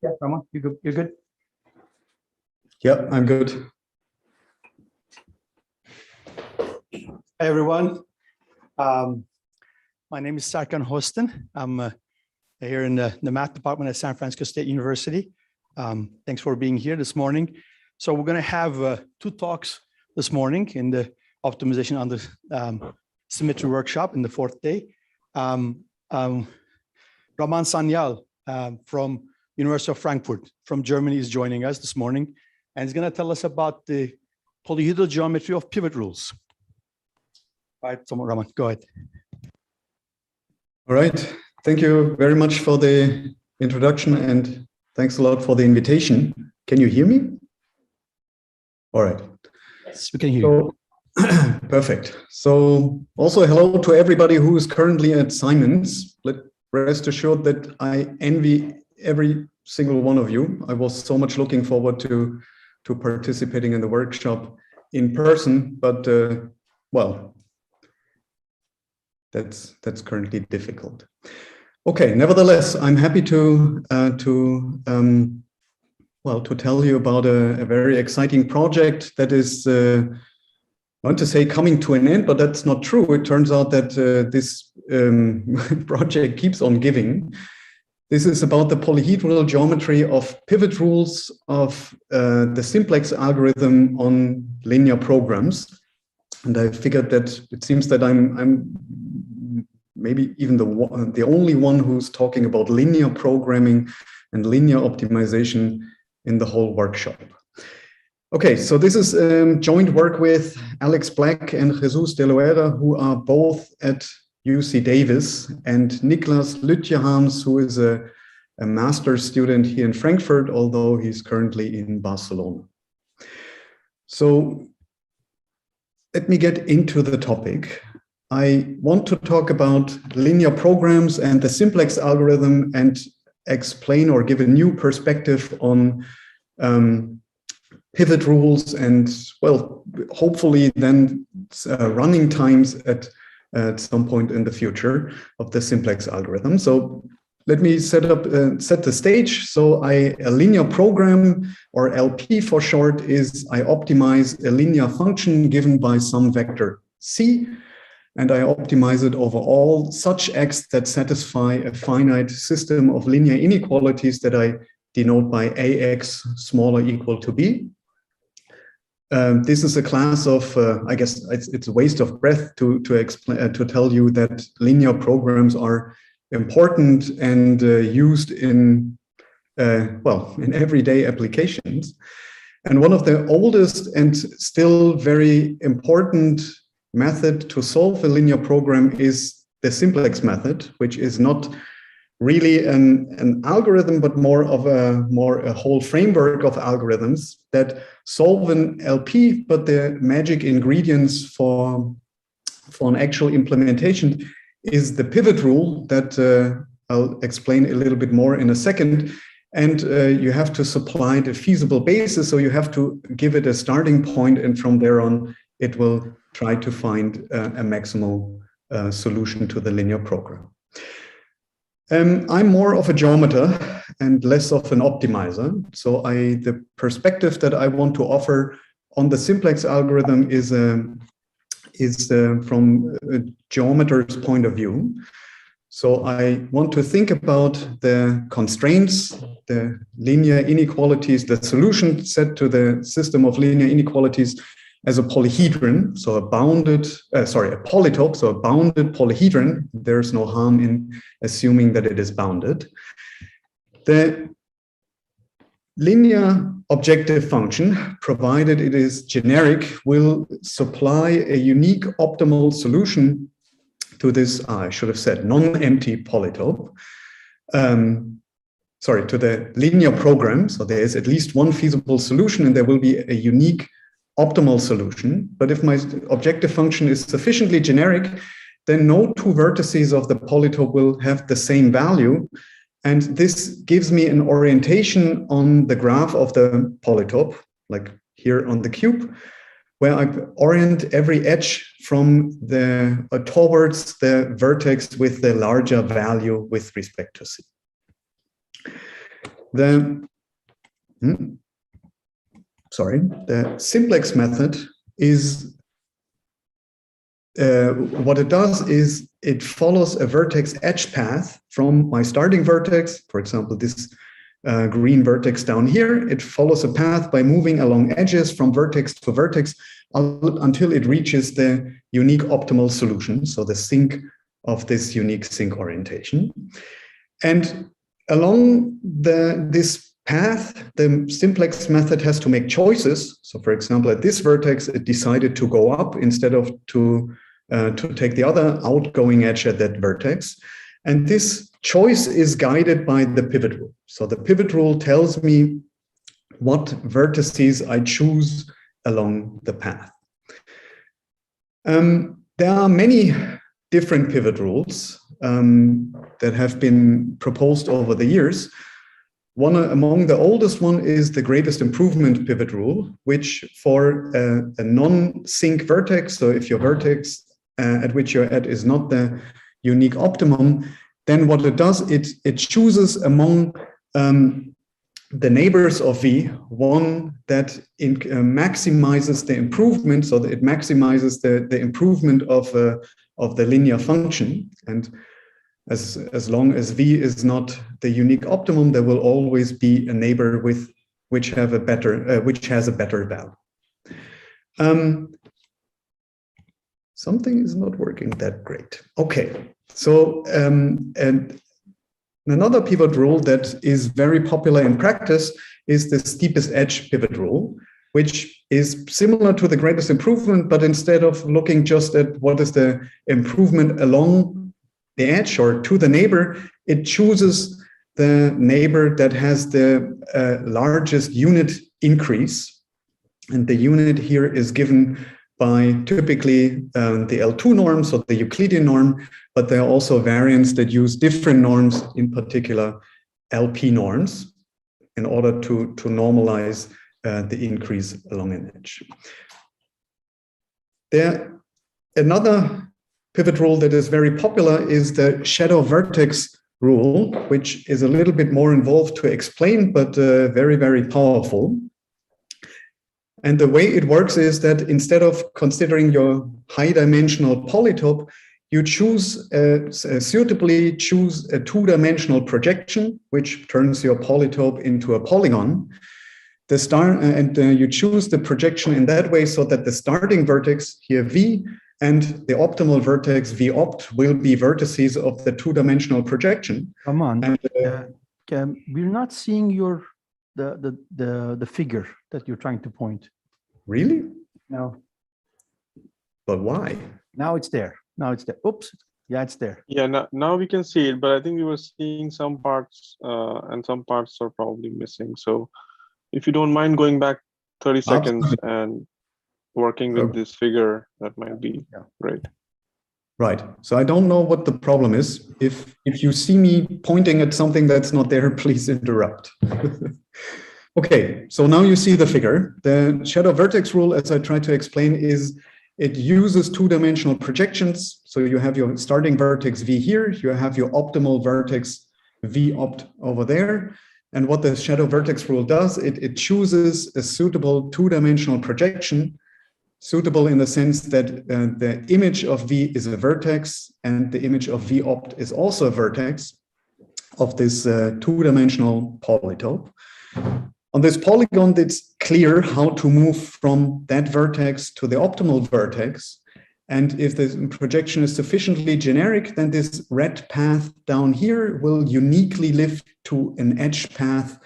Yeah, Raman, you good? You're good? Yeah, I'm good. Hi, everyone. My name is Sarkan Hostin. I'm here in the math department at San Francisco State University. Thanks for being here this morning. So we're going to have two talks this morning in the optimization on the symmetry workshop in the fourth day. Raman Sanyal from University of Frankfurt from Germany is joining us this morning, and he's going to tell us about the polyhedral geometry of pivot rules. All right, so Raman, go ahead. All right. Thank you very much for the introduction, and thanks a lot for the invitation. Can you hear me? All right. Yes, we can hear you. Perfect. So also hello to everybody who is currently at Simon's. Rest assured that I envy every single one of you. I was so much looking forward to participating in the workshop in person, but well, that's currently difficult. Okay, nevertheless, I'm happy to tell you about a very exciting project that is, I want to say coming to an end, but that's not true. It turns out that this project keeps on giving. This is about the polyhedral geometry of pivot rules of the simplex algorithm on linear programs. And I figured that it seems that I'm maybe even the only one who's talking about linear programming and linear optimization in the whole workshop. Okay, so this is joint work with Alex Black and Jesus de Loera, who are both at UC Davis, and Niklas Lütjehans, who is a master's student here in Frankfurt, although he's currently in Barcelona. So let me get into the topic. I want to talk about linear programs and the simplex algorithm and explain or give a new perspective on pivot rules and, well, hopefully then running times at some point in the future of the simplex algorithm. So let me set the stage. So a linear program, or LP for short, is I optimize a linear function given by some vector C, and I optimize it over all such x that satisfy a finite system of linear inequalities that I denote by ax smaller equal to b. This is a class of, I guess it's a waste of breath to tell you that linear programs are important and used in, in everyday applications. And one of the oldest and still very important method to solve a linear program is the simplex method, which is not really an algorithm, but more a whole framework of algorithms that solve an LP, but the magic ingredients for an actual implementation is the pivot rule that I'll explain a little bit more in a second. And you have to supply the feasible basis, so you have to give it a starting point, and from there on, it will try to find a maximal solution to the linear program. I'm more of a geometer and less of an optimizer. So the perspective that I want to offer on the simplex algorithm is from a geometer's point of view. So I want to think about the constraints, the linear inequalities, the solution set to the system of linear inequalities as a polyhedron, so a polytope, so a bounded polyhedron. There's no harm in assuming that it is bounded. The linear objective function, provided it is generic, will supply a unique optimal solution to this, I should have said, non-empty polytope. To the linear program. So there is at least one feasible solution, and there will be a unique optimal solution. But if my objective function is sufficiently generic, then no two vertices of the polytope will have the same value. And this gives me an orientation on the graph of the polytope, like here on the cube, where I orient every edge from towards the vertex with the larger value with respect to C. The simplex method is what it does is it follows a vertex edge path from my starting vertex, for example, this green vertex down here. It follows a path by moving along edges from vertex to vertex until it reaches the unique optimal solution, so the sink of this unique sink orientation. And along this path, the simplex method has to make choices. So for example, at this vertex, it decided to go up instead of to take the other outgoing edge at that vertex. And this choice is guided by the pivot rule. So the pivot rule tells me what vertices I choose along the path. There are many different pivot rules that have been proposed over the years. One among the oldest one is the greatest improvement pivot rule, which for a non-sink vertex, so if your vertex at which you're at is not the unique optimum, then what it does, it chooses among the neighbors of V, one that maximizes the improvement, so that it maximizes the improvement of the linear function. And as long as V is not the unique optimum, there will always be a neighbor which has a better value. Something is not working that great. Okay, so and another pivot rule that is very popular in practice is the steepest edge pivot rule, which is similar to the greatest improvement, but instead of looking just at what is the improvement along the edge or to the neighbor, it chooses the neighbor that has the largest unit increase. And the unit here is given by typically the L2 norm, so the Euclidean norm, but there are also variants that use different norms, in particular LP norms, in order to normalize the increase along an edge. Another pivot rule that is very popular is the shadow vertex rule, which is a little bit more involved to explain, but very, very powerful. And the way it works is that instead of considering your high dimensional polytope, you suitably choose a two-dimensional projection, which turns your polytope into a polygon. You choose the projection in that way so that the starting vertex here V and the optimal vertex V opt will be vertices of the two-dimensional projection. Raman, we're not seeing the figure that you're trying to point. Really? No. But why? Now it's there. Now it's there. Oops. Yeah, it's there. Yeah, now we can see it, but I think we were seeing some parts and some parts are probably missing. So if you don't mind going back 30 seconds and working with this figure, that might be great. Right. So I don't know what the problem is. If you see me pointing at something that's not there, please interrupt. Okay, so now you see the figure. The shadow vertex rule, as I tried to explain, is it uses two-dimensional projections. So you have your starting vertex V here, you have your optimal vertex V opt over there. And what the shadow vertex rule does, it chooses a suitable two-dimensional projection, suitable in the sense that the image of V is a vertex and the image of V opt is also a vertex of this two-dimensional polytope. On this polygon, it's clear how to move from that vertex to the optimal vertex. And if the projection is sufficiently generic, then this red path down here will uniquely lift to an edge path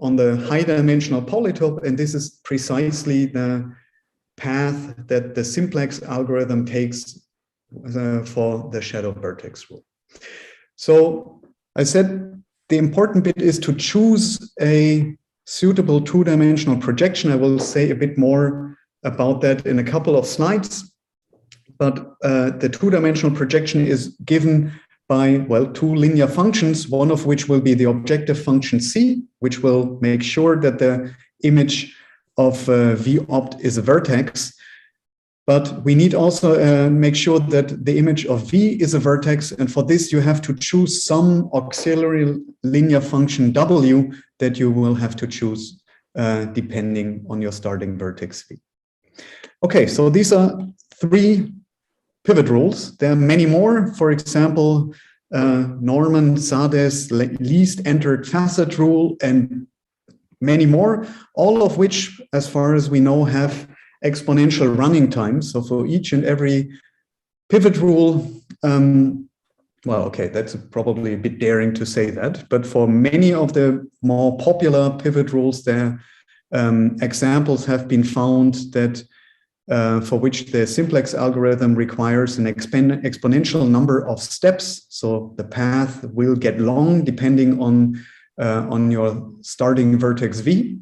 on the high dimensional polytope. And this is precisely the path that the simplex algorithm takes for the shadow vertex rule. So I said the important bit is to choose a suitable two-dimensional projection. I will say a bit more about that in a couple of slides. But the two-dimensional projection is given by, well, two linear functions, one of which will be the objective function C, which will make sure that the image of V opt is a vertex. But we need also make sure that the image of V is a vertex. And for this, you have to choose some auxiliary linear function W that you will have to choose depending on your starting vertex V. Okay, so these are 3 pivot rules. There are many more. For example, Norman Sades least entered facet rule and many more, all of which, as far as we know, have exponential running times. So for each and every pivot rule, well, okay, that's probably a bit daring to say that, but for many of the more popular pivot rules, there examples have been found that for which the simplex algorithm requires an exponential number of steps. So the path will get long depending on your starting vertex V.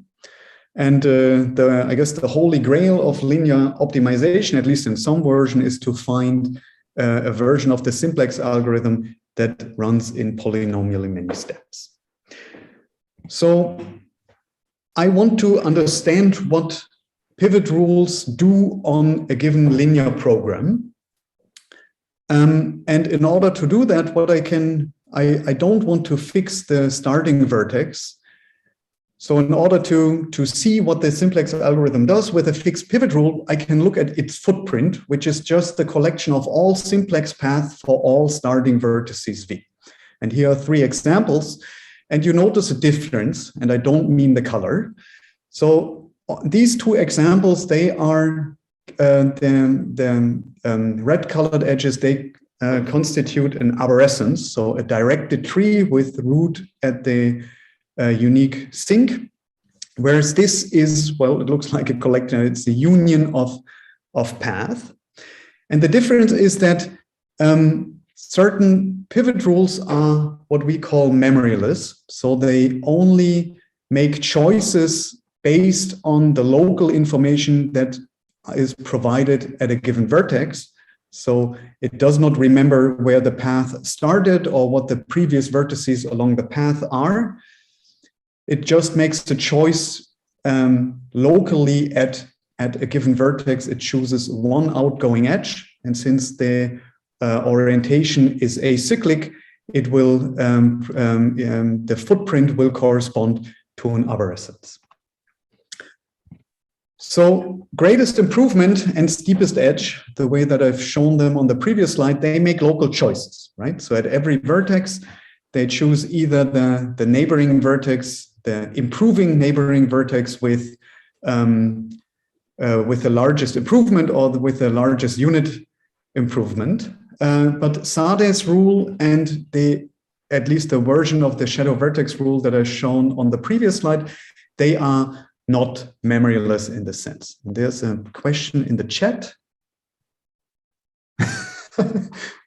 And I guess the holy grail of linear optimization, at least in some version, is to find a version of the simplex algorithm that runs in polynomially many steps. So I want to understand what pivot rules do on a given linear program. And in order to do that, what I don't want to fix the starting vertex. So in order to see what the simplex algorithm does with a fixed pivot rule, I can look at its footprint, which is just the collection of all simplex paths for all starting vertices V. And here are 3 examples. And you notice a difference, and I don't mean the color. So these 2 examples, they are the red colored edges, they constitute an arborescence, so a directed tree with root at the unique sink, whereas this is, well, it looks like a collector. It's a union of path. And the difference is that certain pivot rules are what we call memoryless. So they only make choices based on the local information that is provided at a given vertex. So it does not remember where the path started or what the previous vertices along the path are. It just makes the choice locally at a given vertex. It chooses one outgoing edge. And since the orientation is acyclic, it will the footprint will correspond to an arborescence. So greatest improvement and steepest edge, the way that I've shown them on the previous slide, they make local choices, right? So at every vertex, they choose either the neighboring vertex, the improving neighboring vertex with the largest improvement or with the largest unit improvement. But Sades rule and at least the version of the shadow vertex rule that I've shown on the previous slide, they are not memoryless in this sense. And there's a question in the chat.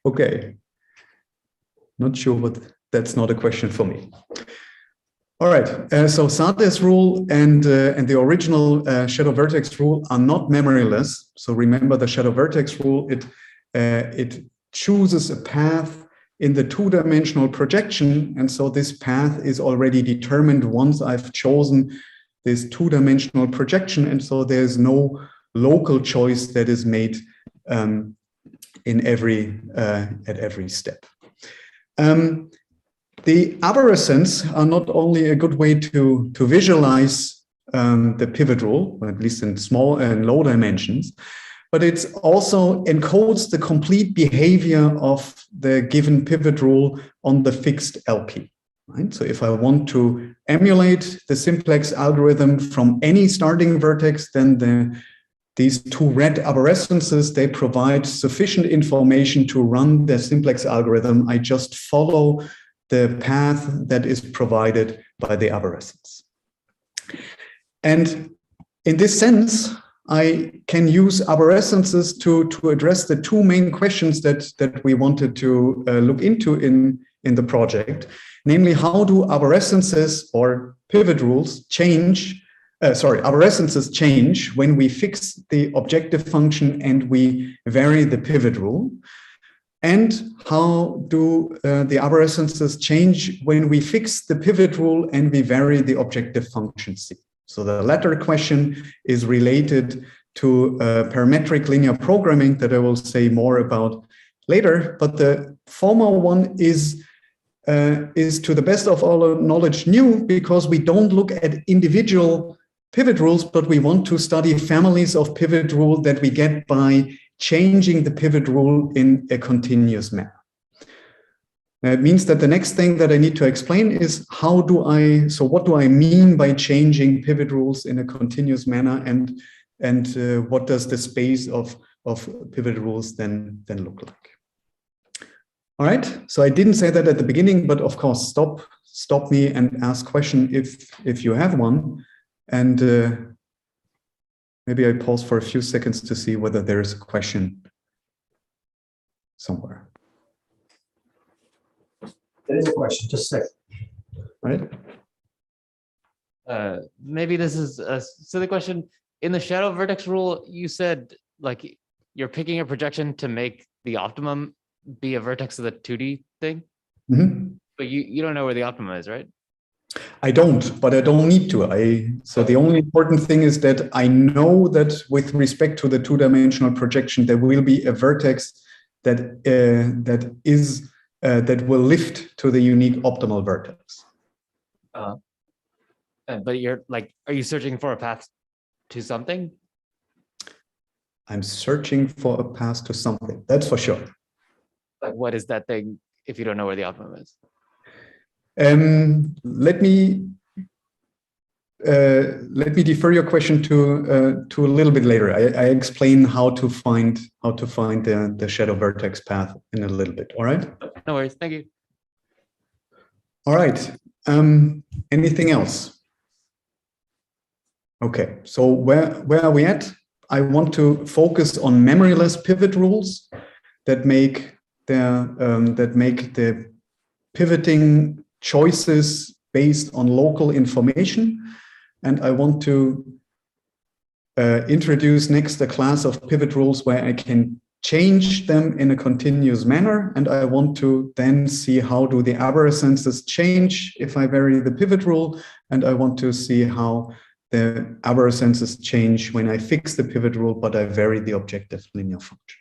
Okay. Not sure what, that's not a question for me. All right, so Sades rule and the original shadow vertex rule are not memoryless. So remember the shadow vertex rule, it chooses a path in the 2-dimensional projection. And so this path is already determined once I've chosen this 2-dimensional projection. And so there's no local choice that is made at every step. The arborescence are not only a good way to visualize the pivot rule, or at least in small and low dimensions, but it also encodes the complete behavior of the given pivot rule on the fixed LP. Right? So if I want to emulate the simplex algorithm from any starting vertex, then these 2 red arborescences, they provide sufficient information to run the simplex algorithm. I just follow the path that is provided by the arborescence. And in this sense, I can use arborescences to address the 2 main questions that we wanted to look into in the project. Namely, how do arborescences or pivot rules change, arborescences change when we fix the objective function and we vary the pivot rule? And how do the arborescences change when we fix the pivot rule and we vary the objective function C? So the latter question is related to parametric linear programming that I will say more about later. But the former one is to the best of our knowledge new, because we don't look at individual pivot rules, but we want to study families of pivot rule that we get by changing the pivot rule in a continuous manner. It means that the next thing that I need to explain is what do I mean by changing pivot rules in a continuous manner, and what does the space of pivot rules then look like? All right, so I didn't say that at the beginning, but of course, stop me and ask question if you have one. And maybe I pause for a few seconds to see whether there is a question somewhere. There is a question, just a second. Right. Maybe this is a silly question. In the shadow vertex rule, you said like you're picking a projection to make the optimum be a vertex of the 2D thing, but you don't know where the optimum is, right? I don't, but I don't need to. So the only important thing is that I know that with respect to the two-dimensional projection, there will be a vertex that will lift to the unique optimal vertex. But you're like, are you searching for a path to something? I'm searching for a path to something. That's for sure. Like, what is that thing if you don't know where the optimum is? Let me defer your question to a little bit later. I explain how to find the shadow vertex path in a little bit. All right. No worries. Thank you. All right. Anything else? Okay. So where are we at? I want to focus on memoryless pivot rules that make the pivoting choices based on local information. And I want to introduce next a class of pivot rules where I can change them in a continuous manner. And I want to then see how do the aberracences change if I vary the pivot rule. And I want to see how the aberracences change when I fix the pivot rule, but I vary the objective linear function.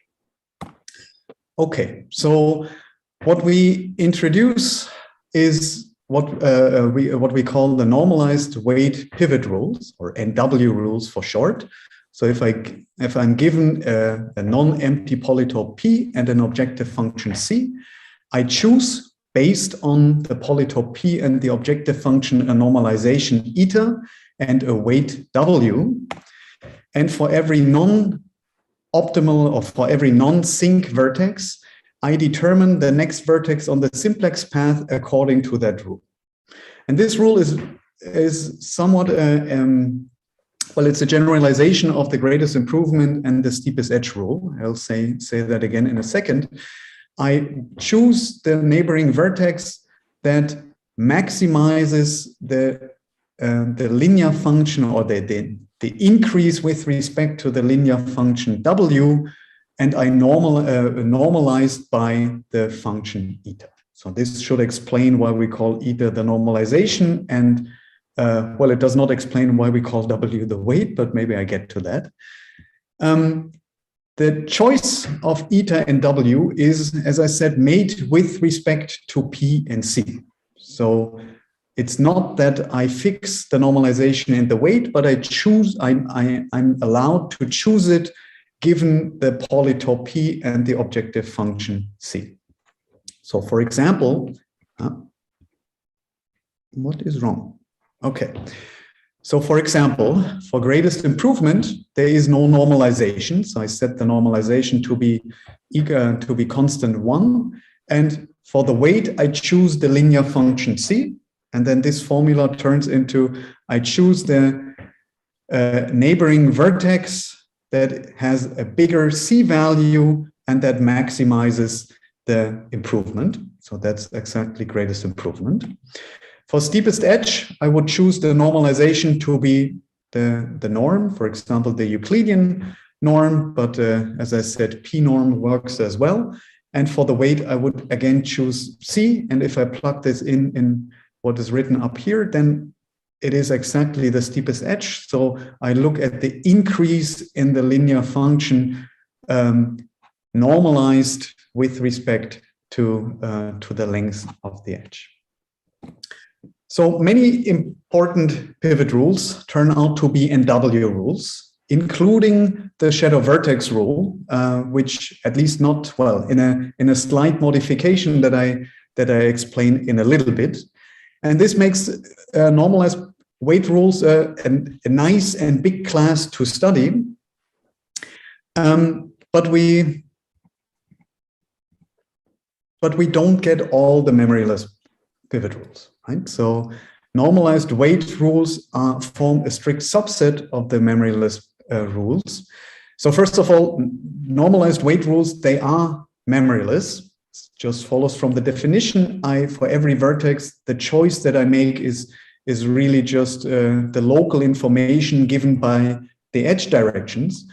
Okay, so what we introduce is what we call the normalized weight pivot rules, or NW rules for short. So if I'm given a non-empty polytope P and an objective function C, I choose based on the polytope P and the objective function a normalization eta and a weight W. And for every non-optimal or for every non-sync vertex, I determine the next vertex on the simplex path according to that rule. And this rule is somewhat, well, it's a generalization of the greatest improvement and the steepest edge rule. I'll say that again in a second. I choose the neighboring vertex that maximizes the linear function, or the increase with respect to the linear function W, and I normalized by the function eta. So this should explain why we call eta the normalization, and well, it does not explain why we call W the weight, but maybe I get to that. The choice of eta and W is, as I said, made with respect to P and C. So it's not that I fix the normalization and the weight, but I choose, I'm allowed to choose it given the polytope P and the objective function C. So for example, what is wrong? Okay. So for example, for greatest improvement, there is no normalization. So I set the normalization to be equal to be constant 1. And for the weight, I choose the linear function C. And then this formula turns into, I choose the neighboring vertex that has a bigger C value and that maximizes the improvement. So that's exactly greatest improvement. For steepest edge, I would choose the normalization to be the norm, for example, the Euclidean norm, but as I said, P norm works as well. And for the weight, I would again choose C. And if I plug this in what is written up here, then it is exactly the steepest edge. So I look at the increase in the linear function normalized with respect to the length of the edge. So many important pivot rules turn out to be NW rules, including the shadow vertex rule, which at least not, well, in a slight modification that I explain in a little bit. And this makes normalized weight rules a nice and big class to study. But we don't get all the memoryless pivot rules, right? So normalized weight rules form a strict subset of the memoryless rules. So first of all, normalized weight rules, they are memoryless. It just follows from the definition. For every vertex, the choice that I make is really just the local information given by the edge directions.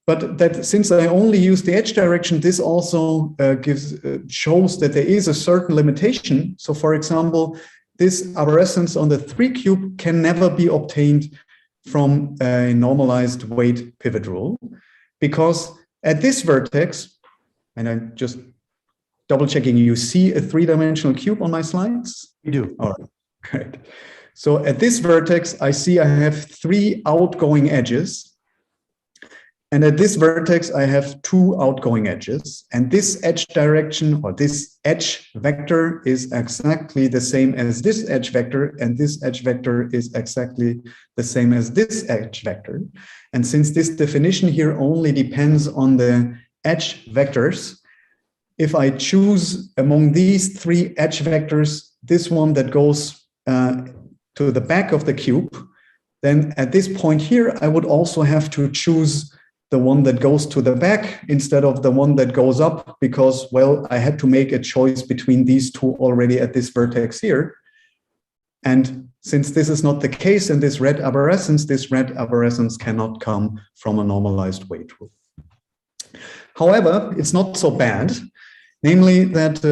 But that since I only use the edge direction, this also shows that there is a certain limitation. So for example, this arborescence on the 3 cube can never be obtained from a normalized weight pivot rule, because at this vertex, and I'm just double checking, you see a 3-dimensional cube on my slides? You do. All right, great. So at this vertex, I see I have 3 outgoing edges. And at this vertex, I have 2 outgoing edges. And this edge direction, or this edge vector, is exactly the same as this edge vector. And this edge vector is exactly the same as this edge vector. And since this definition here only depends on the edge vectors, if I choose among these 3 edge vectors, this one that goes to the back of the cube, then at this point here, I would also have to choose the one that goes to the back instead of the one that goes up, because, well, I had to make a choice between these 2 already at this vertex here. And since this is not the case in this red arborescence cannot come from a normalized weight rule. However, it's not so bad, namely that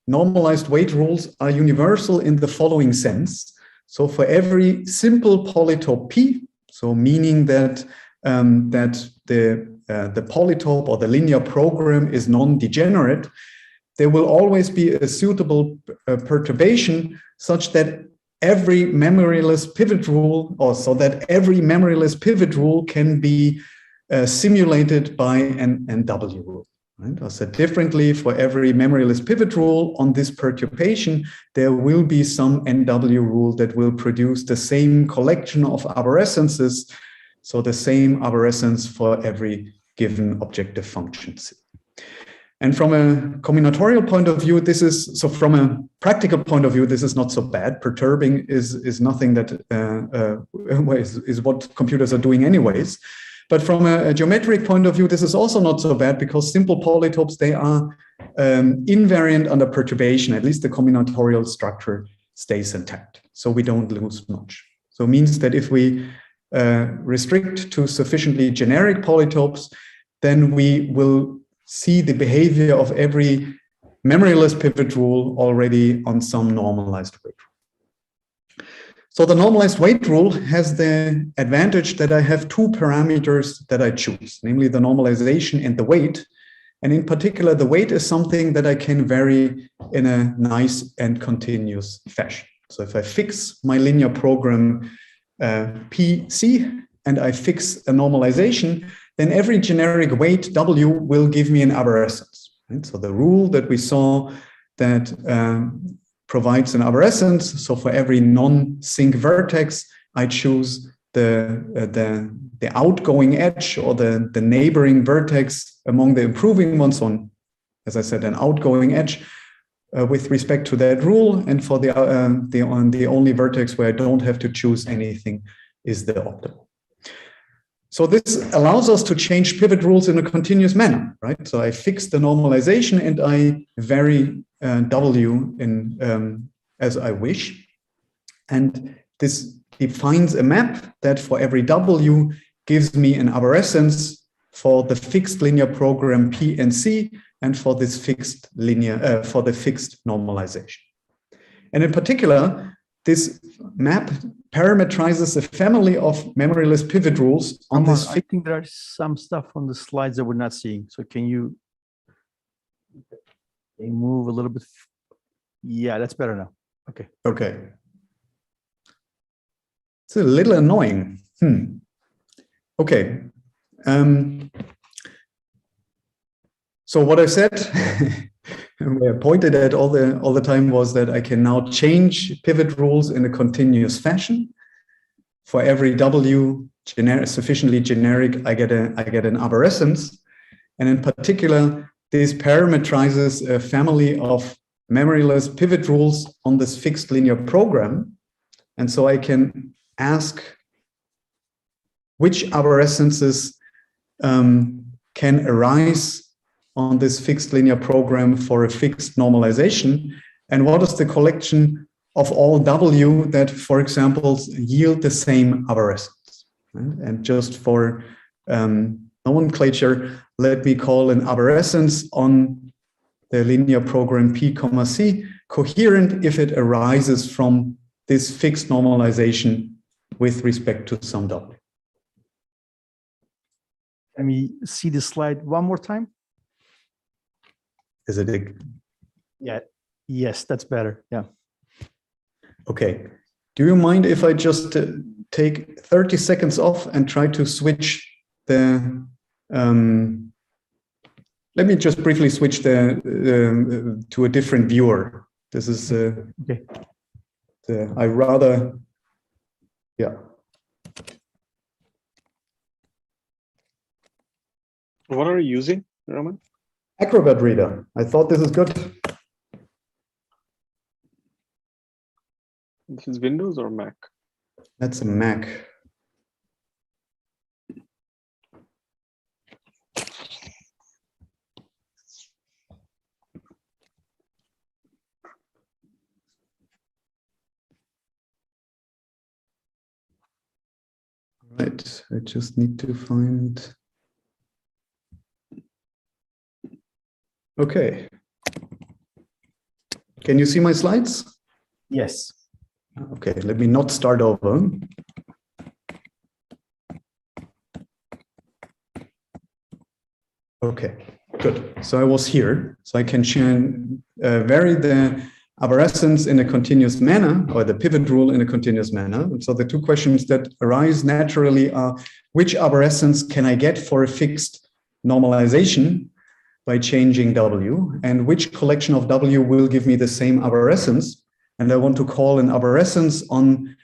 normalized weight rules are universal in the following sense. So for every simple polytope P, so meaning that the polytope or the linear program is non-degenerate, there will always be a suitable perturbation such that every memoryless pivot rule, or so that every memoryless pivot rule can be simulated by an NW rule. Right? Or said differently, for every memoryless pivot rule on this perturbation, there will be some NW rule that will produce the same collection of arborescences. So the same arborescence for every given objective function. And from a combinatorial point of view, from a practical point of view, this is not so bad. Perturbing is nothing that is what computers are doing anyways. But from a geometric point of view, this is also not so bad, because simple polytopes, they are invariant under perturbation. At least the combinatorial structure stays intact. So we don't lose much. So it means that if we restrict to sufficiently generic polytopes, then we will see the behavior of every memoryless pivot rule already on some normalized weight rule. So the normalized weight rule has the advantage that I have 2 parameters that I choose, namely the normalization and the weight. And in particular, the weight is something that I can vary in a nice and continuous fashion. So if I fix my linear program PC and I fix a normalization, then every generic weight W will give me an arborescence. Right? So the rule that we saw that provides an arborescence. So for every non-sync vertex, I choose the outgoing edge or the neighboring vertex among the improving ones on, as I said, an outgoing edge with respect to that rule. And for the only vertex where I don't have to choose anything is the optimal. So this allows us to change pivot rules in a continuous manner, right? So I fix the normalization and I vary W in as I wish. And this defines a map that for every W gives me an arborescence for the fixed linear program P and C, and for this fixed linear, for the fixed normalization. And in particular, this map parametrizes a family of memoryless pivot rules on this. I think there are some stuff on the slides that we're not seeing. So can you move a little bit? Yeah, that's better now. Okay. Okay. It's a little annoying. Okay. So what I said, I pointed at all the time was that I can now change pivot rules in a continuous fashion. For every W sufficiently generic, I get an arborescence, and in particular, this parametrizes a family of memoryless pivot rules on this fixed linear program, and so I can ask which arborescences can arise on this fixed linear program for a fixed normalization, and what is the collection of all W that, for example, yield the same arborescence. And just for nomenclature, let me call an arborescence on the linear program P, C coherent if it arises from this fixed normalization with respect to some W. Let me see the slide one more time. Is it a... Yeah. Yes, that's better. Yeah. Okay. Do you mind if I just take 30 seconds off and try to switch the... let me just briefly switch to a different viewer. This is... okay. I rather... Yeah. What are you using, Raman? Acrobat Reader. I thought this is good. This is Windows or Mac? That's a Mac. Right, I just need to find... Okay. Can you see my slides? Yes. Okay, let me not start over. Okay, good. So I was here, so I can vary the arborescence in a continuous manner, or the pivot rule in a continuous manner. And so the two questions that arise naturally are, which arborescence can I get for a fixed normalization by changing W, and which collection of W will give me the same arborescence? And I want to call an arborescence on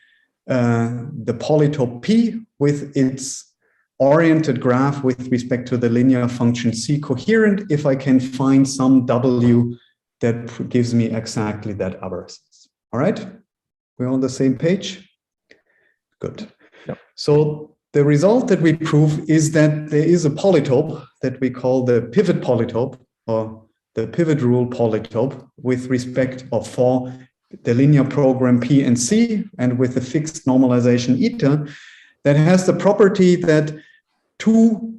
the polytope P with its oriented graph with respect to the linear function C coherent if I can find some W that gives me exactly that arborescence. All right, we're on the same page? Good. Yep. So the result that we prove is that there is a polytope that we call the pivot polytope, or the pivot rule polytope, with respect of for the linear program P and C, and with the fixed normalization eta, that has the property that two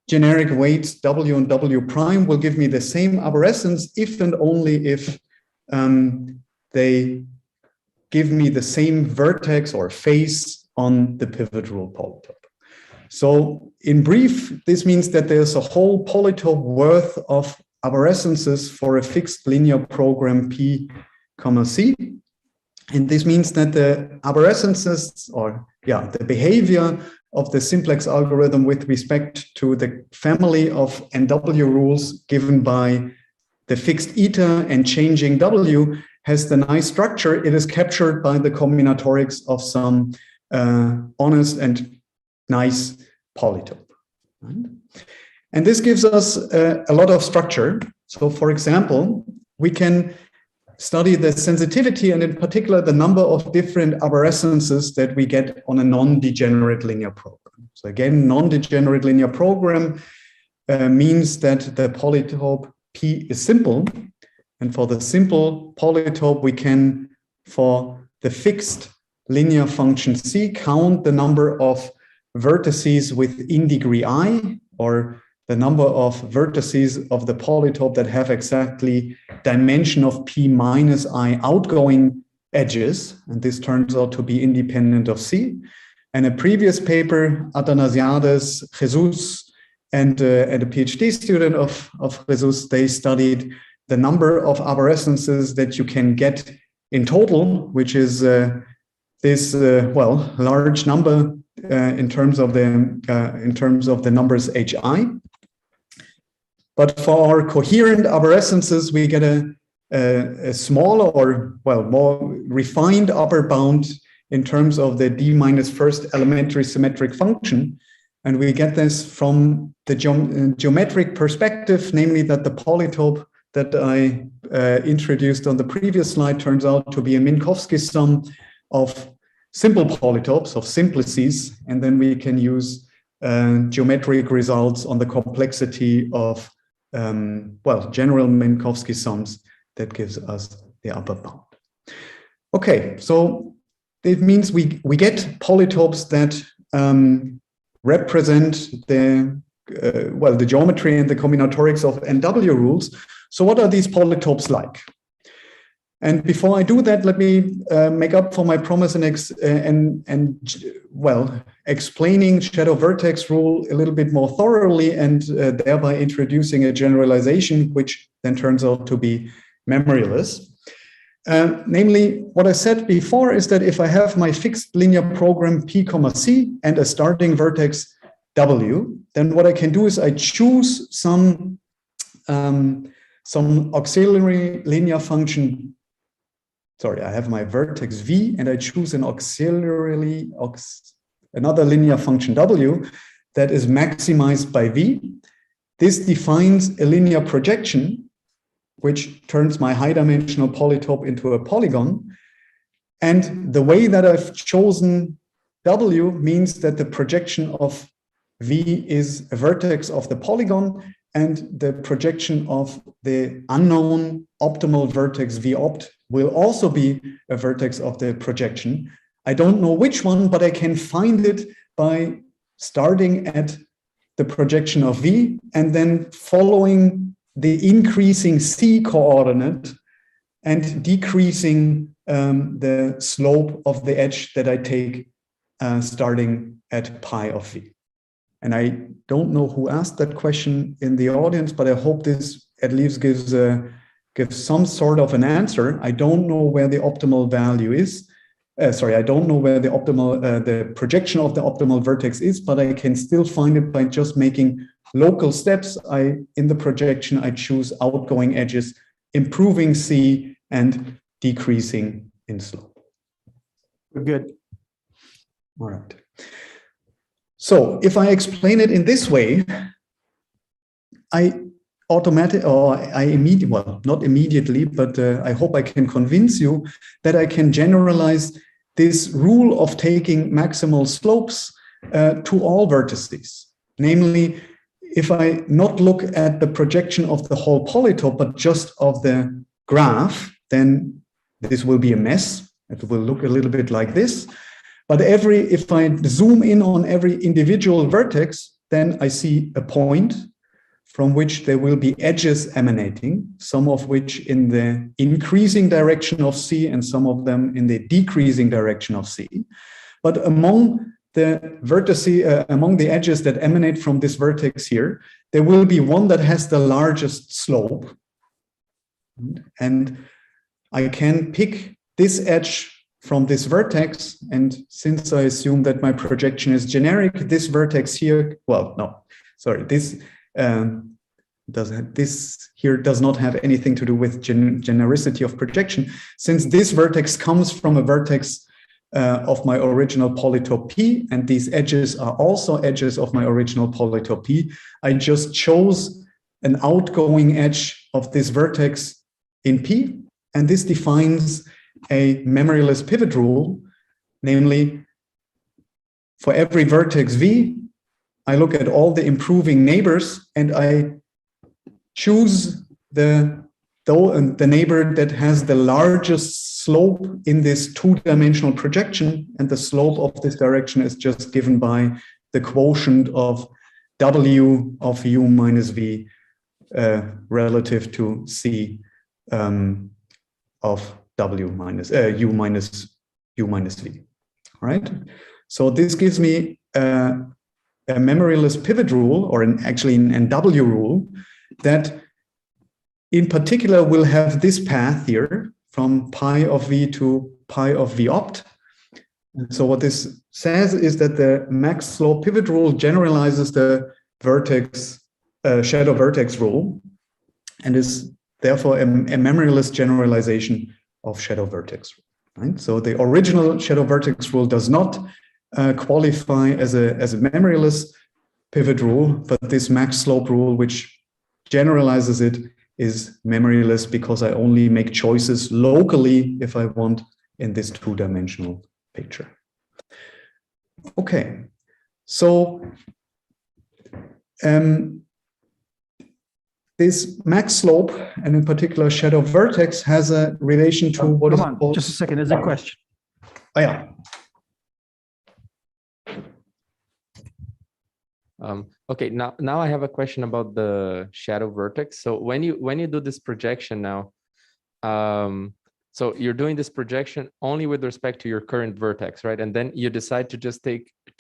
generic weights W and W prime will give me the same arborescence if and only if they give me the same vertex or face on the pivot rule polytope. So in brief, this means that there's a whole polytope worth of arborescences for a fixed linear program P, C. And this means that the arborescences, or the behavior of the simplex algorithm with respect to the family of NW rules given by the fixed eta and changing W has the nice structure. It is captured by the combinatorics of some honest and nice polytope. Right? And this gives us a lot of structure. So for example, we can study the sensitivity and in particular the number of different arborescences that we get on a non-degenerate linear program. So again, non-degenerate linear program means that the polytope P is simple. And for the simple polytope, we can, for the fixed linear function C, count the number of vertices within degree I, or the number of vertices of the polytope that have exactly dimension of P minus I outgoing edges, and this turns out to be independent of C. And a previous paper, Atanasiades, Jesus, and a PhD student of Jesus, they studied the number of arborescences that you can get in total, which is this large number in terms of the numbers HI. But for our coherent arborescences, we get a smaller or more refined upper bound in terms of the d minus first elementary symmetric function. And we get this from the geometric perspective, namely that the polytope that I introduced on the previous slide turns out to be a Minkowski sum of simple polytopes, of simplices, and then we can use geometric results on the complexity of general Minkowski sums that gives us the upper bound. Okay, so it means we get polytopes that represent the geometry and the combinatorics of NW rules. So what are these polytopes like? And before I do that, let me make up for my promise and explaining shadow vertex rule a little bit more thoroughly, and thereby introducing a generalization, which then turns out to be memoryless. Namely, what I said before is that if I have my fixed linear program P, C and a starting vertex W, then what I can do is I choose some auxiliary linear function. Sorry, I have my vertex V and I choose an another linear function W that is maximized by V. This defines a linear projection, which turns my high-dimensional polytope into a polygon. And the way that I've chosen W means that the projection of V is a vertex of the polygon, and the projection of the unknown optimal vertex V opt will also be a vertex of the projection. I don't know which one, but I can find it by starting at the projection of V and then following the increasing C coordinate and decreasing the slope of the edge that I take starting at pi of V. And I don't know who asked that question in the audience, but I hope this at least gives some sort of an answer. I don't know where the optimal value is. I don't know where the optimal, the projection of the optimal vertex is, but I can still find it by just making local steps. In the projection, I choose outgoing edges, improving C and decreasing in slope. We're good. All right. So if I explain it in this way, I hope I can convince you that I can generalize this rule of taking maximal slopes to all vertices. Namely, if I not look at the projection of the whole polytope, but just of the graph, then this will be a mess. It will look a little bit like this. But if I zoom in on every individual vertex, then I see a point from which there will be edges emanating, some of which in the increasing direction of C and some of them in the decreasing direction of C. But among the vertices, among the edges that emanate from this vertex here, there will be one that has the largest slope. And I can pick this edge from this vertex, and since I assume that my projection is generic, this vertex here, this here does not have anything to do with genericity of projection. Since this vertex comes from a vertex of my original polytope P, and these edges are also edges of my original polytope P, I just chose an outgoing edge of this vertex in P, and this defines a memoryless pivot rule, namely, for every vertex V, I look at all the improving neighbors and I choose the neighbor that has the largest slope in this two-dimensional projection, and the slope of this direction is just given by the quotient of W of U minus V relative to C of W minus U minus V. All right. So this gives me a memoryless pivot rule, or actually an NW rule, that in particular will have this path here from pi of V to pi of V opt. And so what this says is that the max slope pivot rule generalizes the vertex, shadow vertex rule, and is therefore a memoryless generalization of shadow vertex rule. Right? So the original shadow vertex rule does not qualify as a memoryless pivot rule, but this max slope rule, which generalizes it, is memoryless because I only make choices locally if I want in this two-dimensional picture. Okay, so this max slope, and in particular shadow vertex, has a relation to what is called... Just a second, there's a question. Oh, yeah. Okay, now I have a question about the shadow vertex. So when you do this projection now, so you're doing this projection only with respect to your current vertex, right? And then you decide to just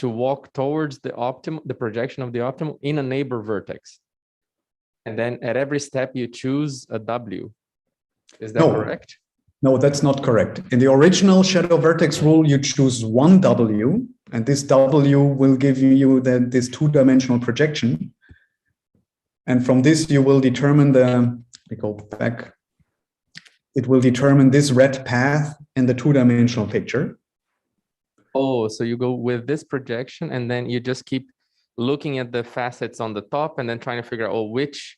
walk towards the optimal, the projection of the optimal in a neighbor vertex. And then at every step you choose a W. Is that correct? No, that's not correct. In the original shadow vertex rule, you choose one W, and this W will give you this two-dimensional projection. And from this, you will determine it will determine this red path in the two-dimensional picture. Oh, so you go with this projection, and then you just keep looking at the facets on the top and then trying to figure out, oh, which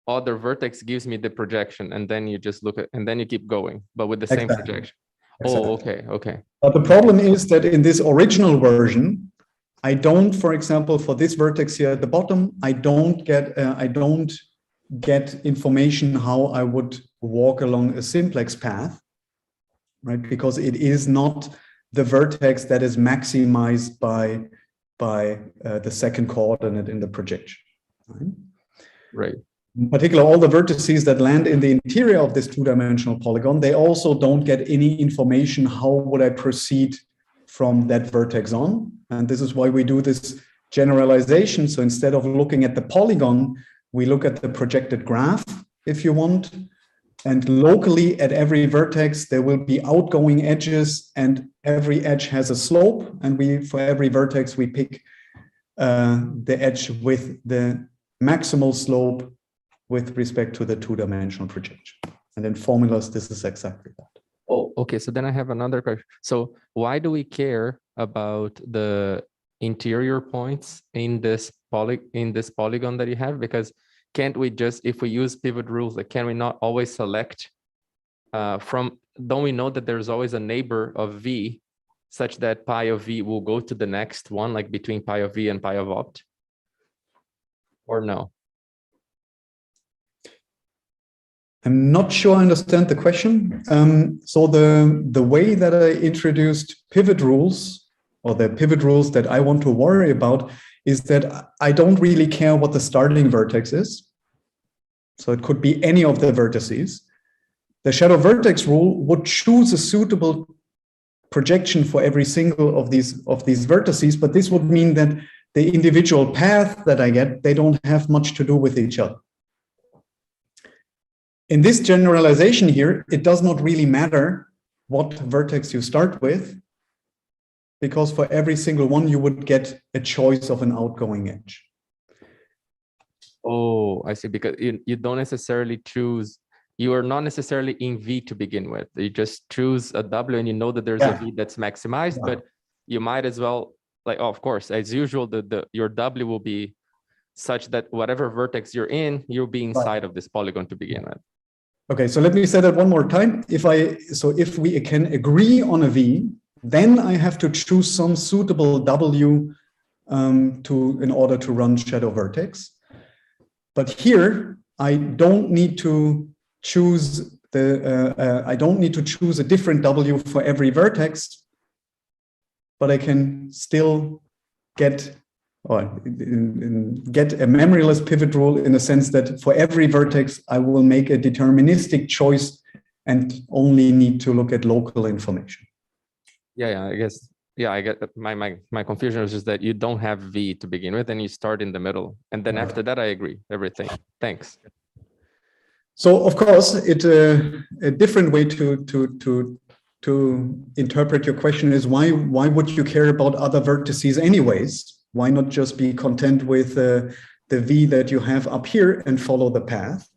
other vertex gives me the projection, and then you just look at, and then you keep going, but with the same projection. Exactly. Oh, okay. But the problem is that in this original version, I don't, for example, for this vertex here at the bottom, I don't get information how I would walk along a simplex path, right? Because it is not the vertex that is maximized by the second coordinate in the projection. Right. In particular, all the vertices that land in the interior of this two-dimensional polygon, they also don't get any information how would I proceed from that vertex on. And this is why we do this generalization. So instead of looking at the polygon, we look at the projected graph, if you want. And locally at every vertex, there will be outgoing edges, and every edge has a slope. And for every vertex, we pick the edge with the maximal slope with respect to the two-dimensional projection. And in formulas, this is exactly that. Oh, okay. So then I have another question. So why do we care about the interior points in this polygon that you have? Because can't we just, if we use pivot rules, like, can we not always select don't we know that there's always a neighbor of V such that pi of V will go to the next one, like between pi of V and pi of opt? Or no? I'm not sure I understand the question. So the way that I introduced pivot rules, or the pivot rules that I want to worry about, is that I don't really care what the starting vertex is. So it could be any of the vertices. The shadow vertex rule would choose a suitable projection for every single of these vertices, but this would mean that the individual path that I get, they don't have much to do with each other. In this generalization here, it does not really matter what vertex you start with, because for every single one, you would get a choice of an outgoing edge. Oh, I see. Because you don't necessarily choose, you are not necessarily in V to begin with. You just choose a W and you know that there's a V that's maximized, but you might as well, like, oh, of course, as usual, your W will be such that whatever vertex you're in, you'll be inside of this polygon to begin with. Okay, so let me say that one more time. If we can agree on a V, then I have to choose some suitable W in order to run shadow vertex. But here I don't need to choose a different W for every vertex, but I can still get a memoryless pivot rule in the sense that for every vertex, I will make a deterministic choice and only need to look at local information. Yeah, I guess. Yeah, I get that. My confusion was just that you don't have V to begin with, and you start in the middle, and then after that, I agree everything. Thanks. So of course, a different way to interpret your question is why would you care about other vertices anyways? Why not just be content with the V that you have up here and follow the path?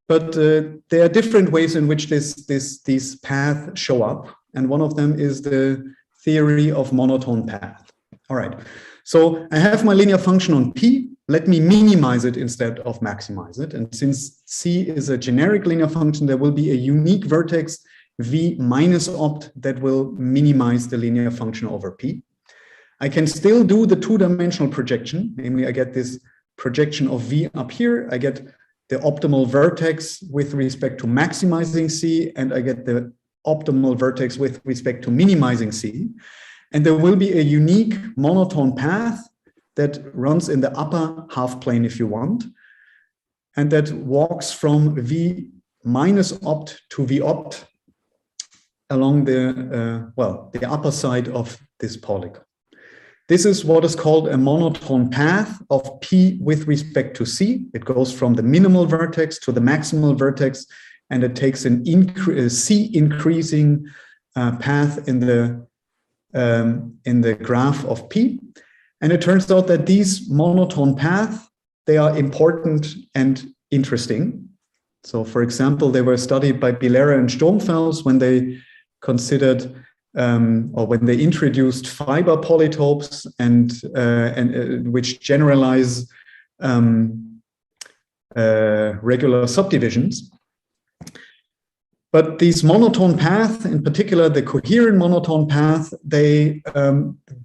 But there are different ways in which these paths show up, and one of them is the theory of monotone path. All right, so I have my linear function on P. Let me minimize it instead of maximize it. And since C is a generic linear function, there will be a unique vertex V minus opt that will minimize the linear function over P. I can still do the two-dimensional projection. Namely, I get this projection of V up here. I get the optimal vertex with respect to maximizing C, and I get the optimal vertex with respect to minimizing C. And there will be a unique monotone path that runs in the upper half plane if you want, and that walks from V minus opt to V opt along the upper side of this polygon. This is what is called a monotone path of P with respect to C. It goes from the minimal vertex to the maximal vertex, and it takes an C increasing path in the graph of P. And it turns out that these monotone paths, they are important and interesting. So for example, they were studied by Bilera and Sturmfels when they considered or when they introduced fiber polytopes and which generalize regular subdivisions. But these monotone paths, in particular the coherent monotone path, they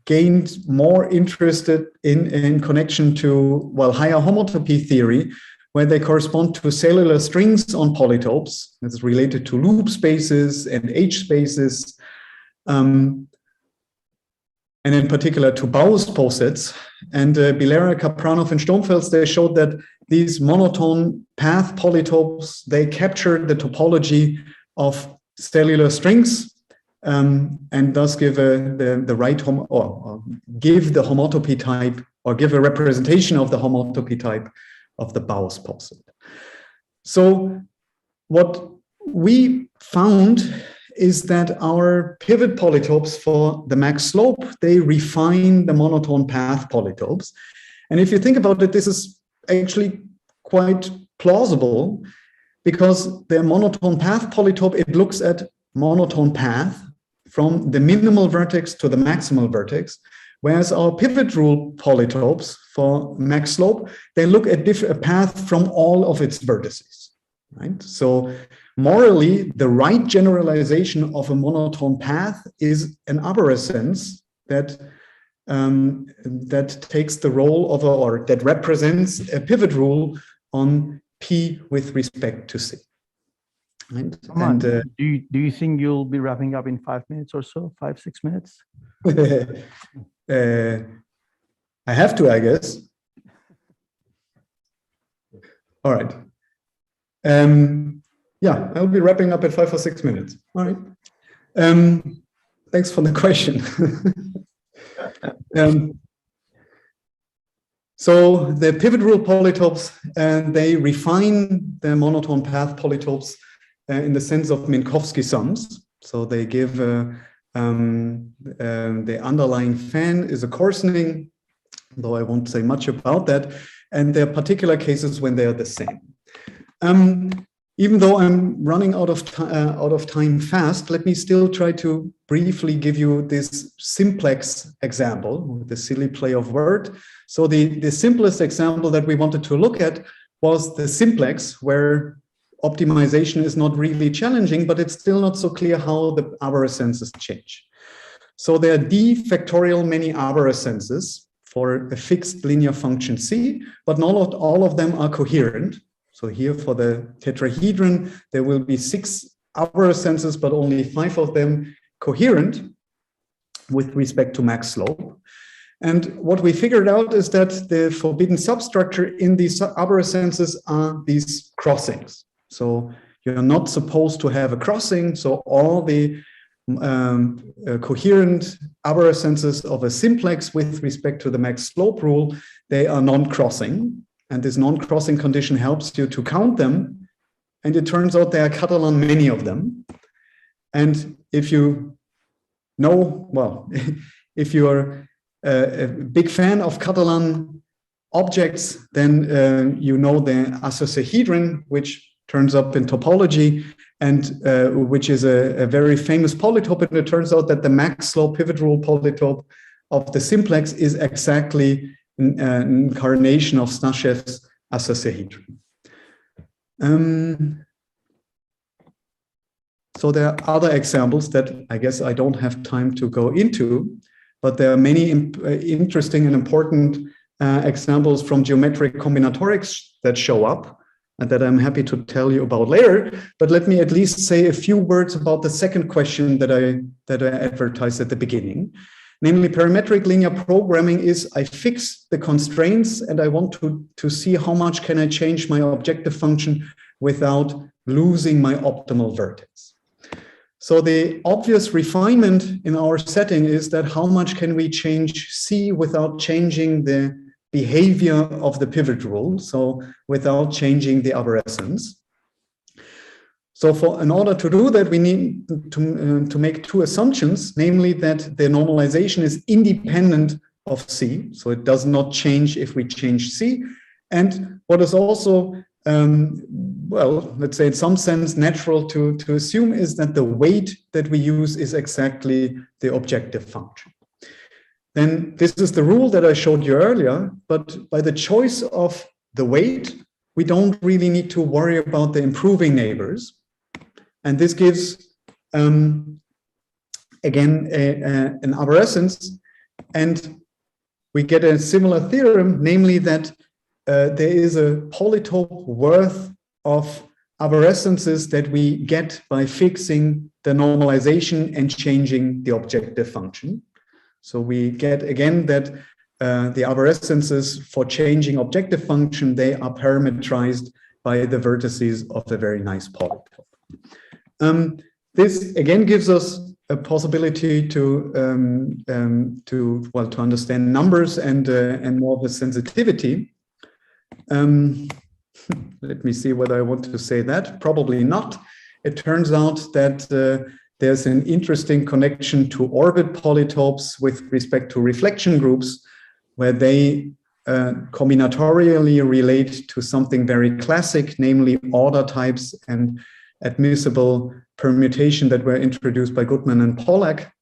gained more interest in connection to, well, higher homotopy theory, where they correspond to cellular strings on polytopes. It's related to loop spaces and H spaces, and in particular to Bauer's posets. And Bilera, Kapranov, and Sturmfels, they showed that these monotone path polytopes, they capture the topology of cellular strings and thus give the right or give the homotopy type, or give a representation of the homotopy type of the Bauer's poset. So what we found is that our pivot polytopes for the max slope, they refine the monotone path polytopes. And if you think about it, this is actually quite plausible, because the monotone path polytope, it looks at monotone path from the minimal vertex to the maximal vertex, whereas our pivot rule polytopes for max slope, they look at a path from all of its vertices, right? So morally, the right generalization of a monotone path is an arborescence that that takes the role of or that represents a pivot rule on P with respect to C. Right? And do you think you'll be wrapping up in 5 minutes or so, 5-6 minutes? I have to, I guess. All right. Yeah, I'll be wrapping up at 5 or 6 minutes. All right. Thanks for the question. So the pivot rule polytopes, they refine the monotone path polytopes in the sense of Minkowski sums. So they give the underlying fan is a coarsening, though I won't say much about that. And there are particular cases when they are the same. Even though I'm running out of time fast, let me still try to briefly give you this simplex example, the silly play of word. So the simplest example that we wanted to look at was the simplex, where optimization is not really challenging, but it's still not so clear how the arborescences change. So there are d factorial many arborescences for a fixed linear function C, but not all of them are coherent. So here for the tetrahedron, there will be 6 arborescences, but only 5 of them coherent with respect to max slope. And what we figured out is that the forbidden substructure in these arborescences are these crossings. So You're not supposed to have a crossing. So all the coherent arborescences of a simplex with respect to the max slope rule, they are non-crossing. And this non-crossing condition helps you to count them. And it turns out there are Catalan many of them. And if you know, well, if you're a big fan of Catalan objects, then you know the isosahedron, which turns up in topology, and which is a very famous polytope. And it turns out that the max slope pivot rule polytope of the simplex is exactly an incarnation of Snashev's isosahedron. So there are other examples that I guess I don't have time to go into, but there are many interesting and important examples from geometric combinatorics that show up and that I'm happy to tell you about later. But let me at least say a few words about the second question that I advertised at the beginning. Namely, parametric linear programming is I fix the constraints and I want to see how much can I change my objective function without losing my optimal vertex. So the obvious refinement in our setting is that how much can we change C without changing the behavior of the pivot rule, so without changing the arborescence. So in order to do that, we need to make two assumptions, namely that the normalization is independent of C, so it does not change if we change C. And what is also, well, let's say in some sense natural to assume is that the weight that we use is exactly the objective function. Then this is the rule that I showed you earlier, but by the choice of the weight, we don't really need to worry about the improving neighbors. And this gives, again, an arborescence. And we get a similar theorem, namely that there is a polytope worth of arborescences that we get by fixing the normalization and changing the objective function. So we get again that the arborescences for changing objective function, they are parametrized by the vertices of a very nice polytope. This again gives us a possibility to understand numbers and more of the sensitivity. Let me see whether I want to say that. Probably not. It turns out that there's an interesting connection to orbit polytopes with respect to reflection groups, where they combinatorially relate to something very classic, namely order types and admissible permutation that were introduced by Goodman and Pollack,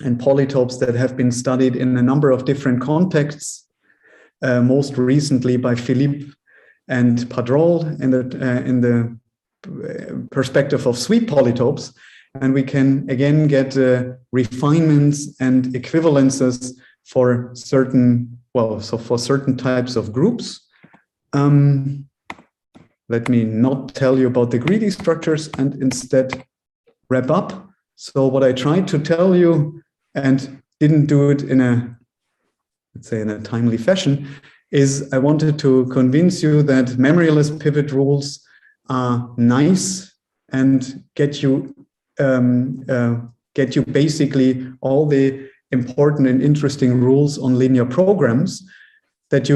and polytopes that have been studied in a number of different contexts, most recently by Philippe and Padrol in the perspective of sweep polytopes. And we can again get refinements and equivalences for certain, for certain types of groups. Let me not tell you about the greedy structures and instead wrap up. So what I tried to tell you and didn't do it in a, let's say, in a timely fashion, is I wanted to convince you that memoryless pivot rules are nice and get you basically all the important and interesting rules on linear programs that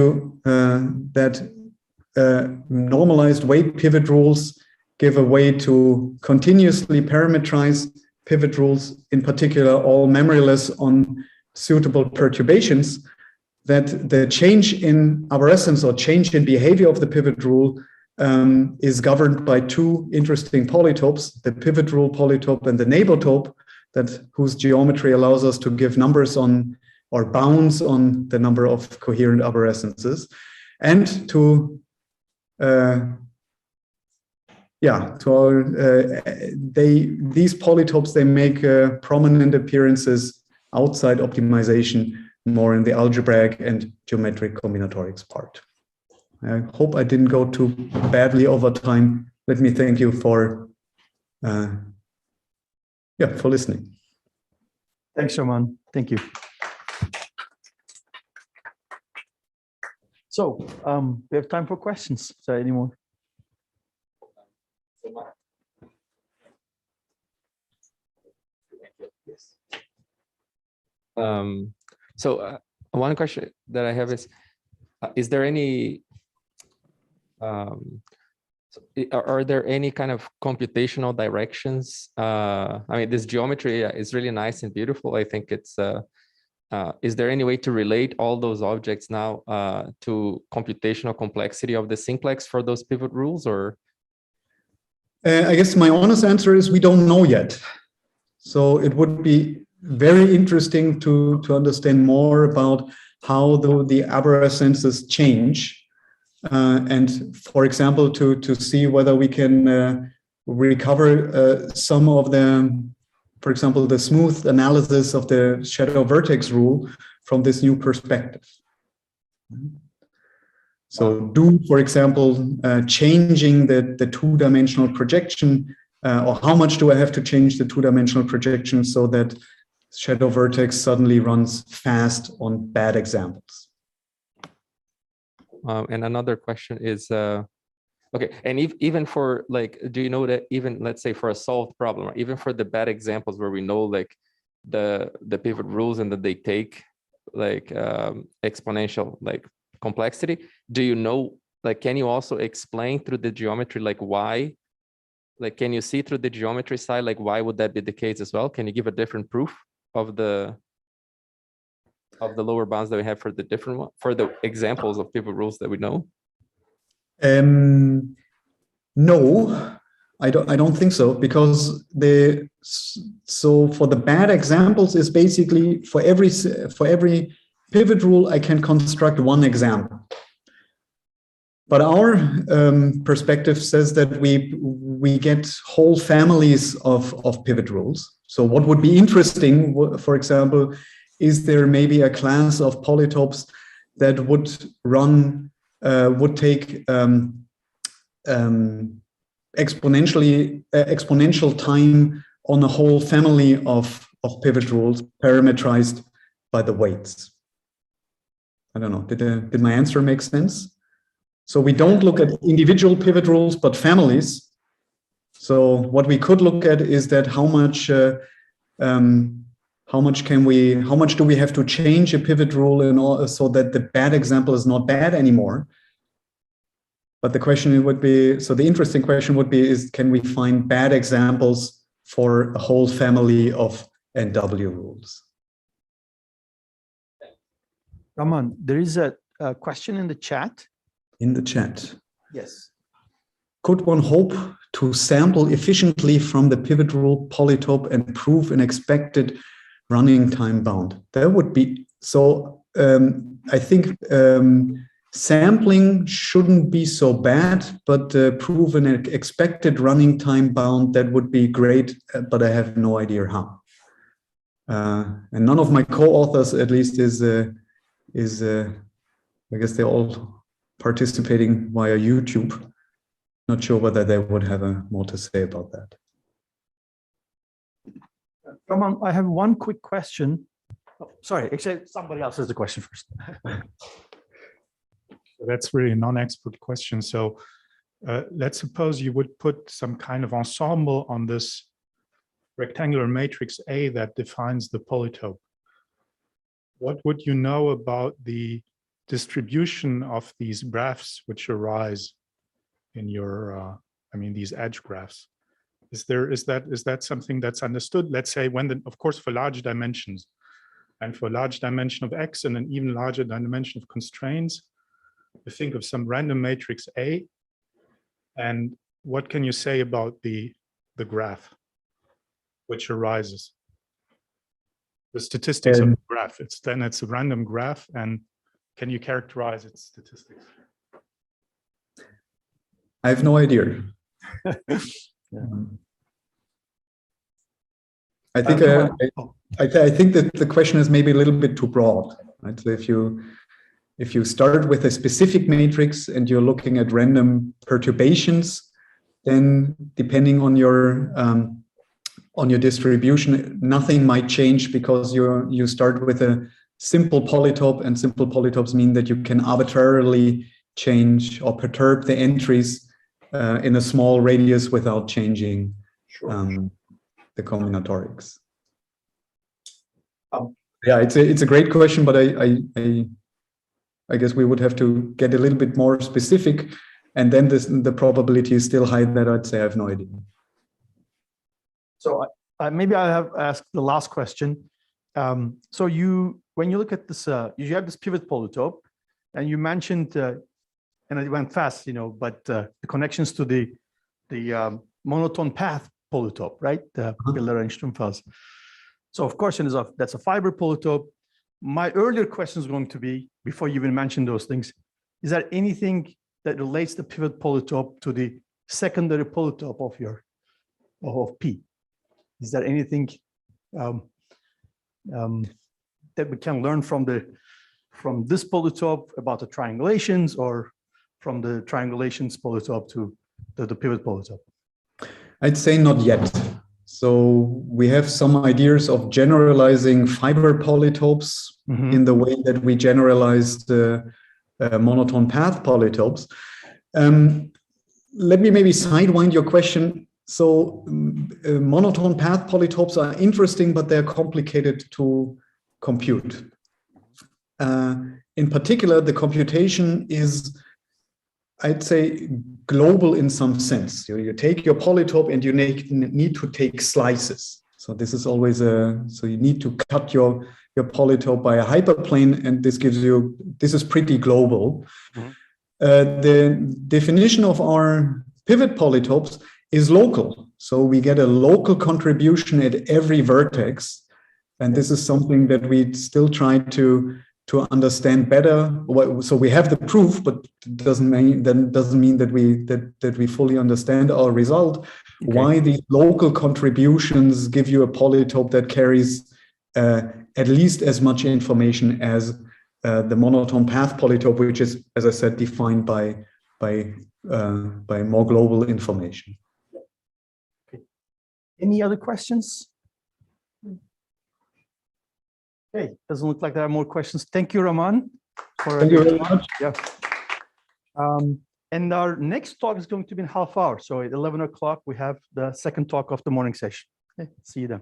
normalized weight pivot rules give a way to continuously parametrize pivot rules, in particular all memoryless on suitable perturbations, that the change in arborescence or change in behavior of the pivot rule is governed by two interesting polytopes, the pivot rule polytope and the neighbortope, whose geometry allows us to give numbers on or bounds on the number of coherent arborescences, and to these polytopes, they make prominent appearances outside optimization, more in the algebraic and geometric combinatorics part. I hope I didn't go too badly over time. Let me thank you for listening. Thanks, Raman. Thank you. So we have time for questions. Is there anyone? One question that I have is there any, are there any kind of computational directions? I mean, this geometry is really nice and beautiful. I think it's, is there any way to relate all those objects now to computational complexity of the simplex for those pivot rules, or? I guess my honest answer is we don't know yet. So it would be very interesting to understand more about how the arborescences change. And for example, to see whether we can recover some of the, for example, the smooth analysis of the shadow vertex rule from this new perspective. So for example, changing the two-dimensional projection, or how much do I have to change the two-dimensional projection so that shadow vertex suddenly runs fast on bad examples? And another question is, okay, and even for like, do you know that even, let's say for a solved problem, even for the bad examples where we know like the pivot rules and that they take like exponential like complexity, do you know, like, can you also explain through the geometry, like why, like, can you see through the geometry side, like why would that be the case as well? Can you give a different proof of the lower bounds that we have for the different one, for the examples of pivot rules that we know? No, I don't think so, because so for the bad examples is basically for every pivot rule I can construct one example. But our perspective says that we get whole families of pivot rules. So what would be interesting, for example, is there maybe a class of polytopes that would run, would take exponential time on a whole family of pivot rules parametrized by the weights? I don't know, did my answer make sense? So we don't look at individual pivot rules, but families. So what we could look at is that how much do we have to change a pivot rule in order so that the bad example is not bad anymore? But the question would be, so the interesting question would be, is can we find bad examples for a whole family of NW rules? Raman, there is a question in the chat. In the chat. Yes. Could one hope to sample efficiently from the pivot rule polytope and prove an expected running time bound? That would be, so I think sampling shouldn't be so bad, but prove an expected running time bound, that would be great, but I have no idea how. And none of my co-authors, at least, is I guess they're all participating via YouTube. Not sure whether they would have more to say about that. Raman, I have one quick question. Oh, sorry, actually, somebody else has the question first. That's really a non-expert question. So let's suppose you would put some kind of ensemble on this rectangular matrix A that defines the polytope. What would you know about the distribution of these graphs which arise in your, I mean, these edge graphs? Is that something that's understood? Let's say when of course, for large dimensions, and for large dimension of X and an even larger dimension of constraints, you think of some random matrix A, and what can you say about the graph which arises? The statistics of the graph. It's a random graph, and can you characterize its statistics? I have no idea. I think I think that the question is maybe a little bit too broad. Right? So if you start with a specific matrix and you're looking at random perturbations, then depending on your distribution, nothing might change, because you start with a simple polytope, and simple polytopes mean that you can arbitrarily change or perturb the entries in a small radius without changing the combinatorics. Yeah, it's a great question, but I guess we would have to get a little bit more specific, and then the probability is still high that I'd say I have no idea. So maybe I have asked the last question. So when you look at this, you have this pivot polytope, and you mentioned, and it went fast, but the connections to the monotone path polytope, right? The pillar and Strumpfels. So of course, that's a fiber polytope. My earlier question is going to be, before you even mention those things, is there anything that relates the pivot polytope to the secondary polytope of P? Is there anything that we can learn from this polytope about the triangulations, or from the triangulations polytope to the pivot polytope? I'd say not yet. So we have some ideas of generalizing fiber polytopes in the way that we generalized the monotone path polytopes. Let me maybe sidewind your question. So monotone path polytopes are interesting, but they're complicated to compute. In particular, the computation is, I'd say, global in some sense. You take your polytope and you need to take slices. So this is always so you need to cut your polytope by a hyperplane, and this is pretty global. The definition of our pivot polytopes is local. So we get a local contribution at every vertex. And this is something that we still try to understand better. So we have the proof, but it doesn't mean that we fully understand our result. Okay. Why these local contributions give you a polytope that carries at least as much information as the monotone path polytope, which is, as I said, defined by more global information. Okay. Any other questions? Okay, doesn't look like there are more questions. Thank you, Raman. Thank you very much. Yeah. And our next talk is going to be in half hour. So at 11 o'clock, we have the second talk of the morning session. Okay, see you then.